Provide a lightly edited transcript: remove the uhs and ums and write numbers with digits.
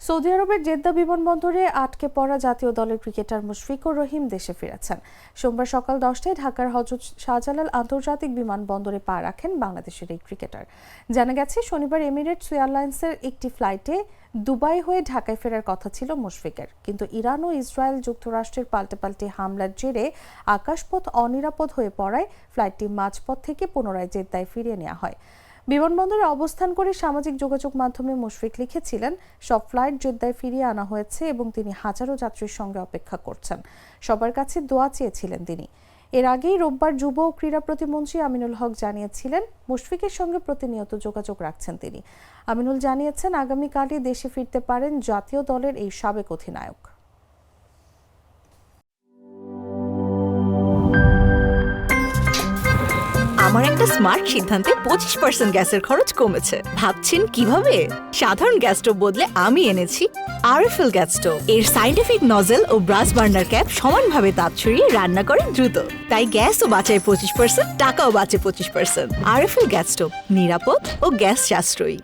Saudi আরবের Jeddah বিমানবন্দরে আটকে পড়া জাতীয় দলের ক্রিকেটার মুশফিকুর রহিম দেশে ফিরেছেন। সোমবার সকাল 10টায় ঢাকার হযরত শাহজালাল আন্তর্জাতিক বিমানবন্দরে পা রাখেন বাংলাদেশের এই ক্রিকেটার। জানা গেছে, শনিবার এমিরেটস এয়ারলাইন্সের একটি ফ্লাইটে দুবাই হয়ে ঢাকায় ফেরার কথা ছিল মুশফিকের, কিন্তু ইরান ও ইসরায়েল যুক্তরাষ্ট্রের পাল্টে হামলার জেরে আকাশপথ অনিরাপদ হয়ে পড়ায় ফ্লাইটটি মাঝপথ থেকে পুনরায় জেদ্দায় ফিরিয়ে নেওয়া হয়। বিমানবন্দরে অবস্থান করে সামাজিক যোগাযোগ মাধ্যমে মুশফিক লিখেছিলেন, সব ফ্লাইট জেদ্দায় ফিরিয়ে আনা হয়েছে এবং তিনি হাজারো যাত্রীর সঙ্গে অপেক্ষা করছেন। সবার কাছে দোয়া চেয়েছিলেন তিনি। এর আগেই রোববার যুব ও ক্রীড়া প্রতিমন্ত্রী আমিনুল হক জানিয়েছিলেন, মুশফিকের সঙ্গে প্রতিনিয়ত যোগাযোগ রাখছেন তিনি। আমিনুল জানিয়েছেন, আগামীকালই দেশে ফিরতে পারেন জাতীয় দলের এই সাবেক অধিনায়ক। আমার একটা স্মার্ট সিদ্ধান্তে 25% গ্যাসের খরচ কমেছে। ভাবছেন কিভাবে? সাধারণ গ্যাস স্টোভ বদলে আমি এনেছি আরএফএল গ্যাস স্টোভ। এর সাইন্টিফিক নজল ও ব্রাস বার্নার ক্যাপ সমানভাবে তাপ ছড়িয়ে রান্না করে দ্রুত, তাই গ্যাসও বাঁচায় 25%, টাকাও বাঁচে 25%। আরএফএল গ্যাস স্টোভ নিরাপদ ও গ্যাস সাশ্রয়ী।